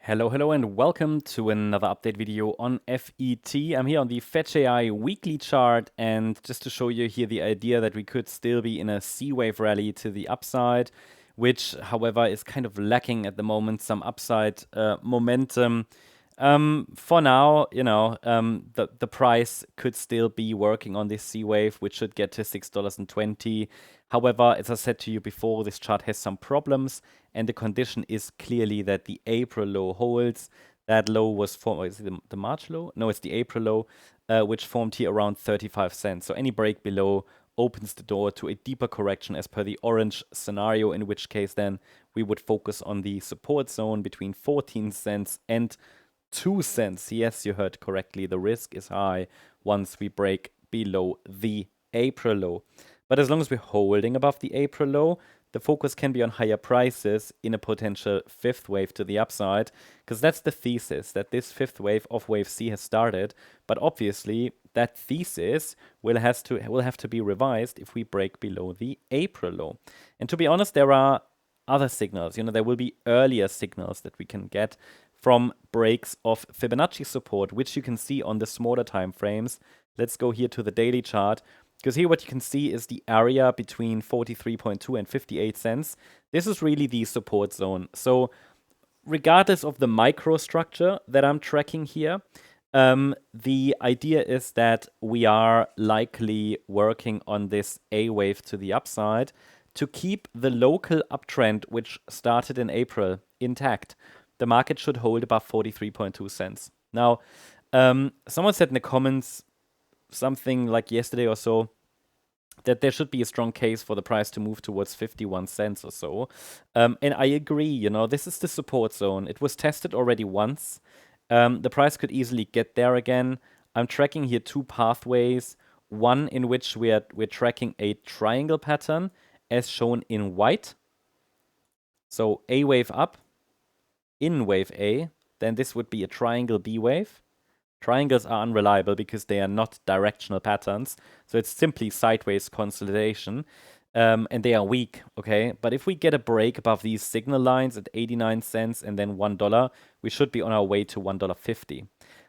Hello, and welcome to another update video on FET. I'm here on the Fetch.AI weekly chart, and just to show you here the idea that we could still be in a C-wave rally to the upside, which, however, is kind of lacking at the moment, some upside momentum. For now, the price could still be working on this C-wave, which should get to $6.20. However, as I said to you before, this chart has some problems, and the condition is clearly that the April low holds. That low was formed, is it the March low? No, it's the April low, which formed here around 35 cents. So any break below opens the door to a deeper correction as per the orange scenario, in which case then we would focus on the support zone between 14 cents and 2 cents. Yes, you heard correctly. The risk is high once we break below the April low. But as long as we're holding above the April low, the focus can be on higher prices in a potential fifth wave to the upside, because that's the thesis, that this fifth wave of wave C has started. But obviously, that thesis will have to be revised if we break below the April low. And to be honest, there are other signals. There will be earlier signals that we can get from breaks of Fibonacci support, which you can see on the smaller time frames. Let's go here to the daily chart, because here what you can see is the area between 43.2 and 58 cents. This is really the support zone. So regardless of the microstructure that I'm tracking here, the idea is that we are likely working on this A wave to the upside to keep the local uptrend, which started in April, intact. The market should hold above 43.2 cents. Now, someone said in the comments something like yesterday or so that there should be a strong case for the price to move towards 51 cents or so. And I agree, this is the support zone. It was tested already once. The price could easily get there again. I'm tracking here two pathways. One in which we're tracking a triangle pattern as shown in white. So A wave up, in wave A, then this would be a triangle B wave. Triangles are unreliable because they are not directional patterns, so it's simply sideways consolidation, and they are weak, okay? But if we get a break above these signal lines at 89 cents and then $1, we should be on our way to $1.50.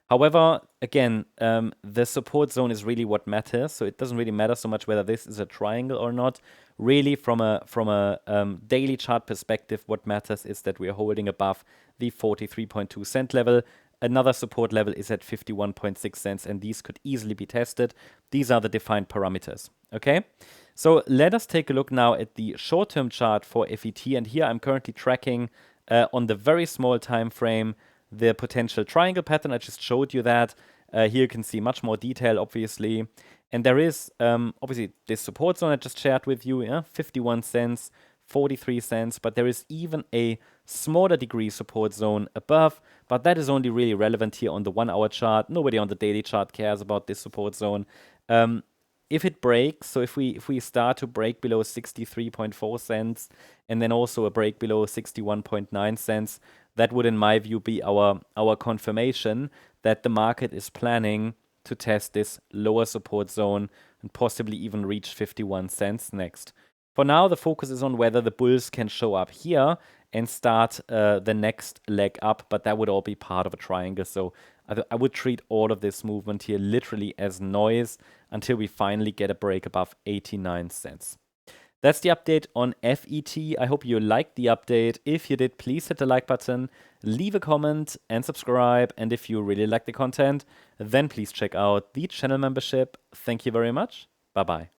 However, again, the support zone is really what matters, so it doesn't really matter so much whether this is a triangle or not. Really, from a daily chart perspective, what matters is that we are holding above the 43.2 cent level. Another support level is at 51.6 cents, and these could easily be tested. These are the defined parameters, okay? So let us take a look now at the short-term chart for FET, and here I'm currently tracking on the very small time frame the potential triangle pattern. I just showed you that. Here you can see much more detail, obviously. And there is, obviously, this support zone I just shared with you, 51 cents, 43 cents, but there is even a smaller degree support zone above, but that is only really relevant here on the 1 hour chart. Nobody on the daily chart cares about this support zone. If it breaks, so if we start to break below 63.4 cents and then also a break below 61.9 cents, that would, in my view, be our confirmation that the market is planning to test this lower support zone and possibly even reach 51 cents next. For now, the focus is on whether the bulls can show up here and start the next leg up, but that would all be part of a triangle. So I would treat all of this movement here literally as noise until we finally get a break above 89 cents. That's the update on FET. I hope you liked the update. If you did, please hit the like button, leave a comment, and subscribe. And if you really like the content, then please check out the channel membership. Thank you very much. Bye-bye.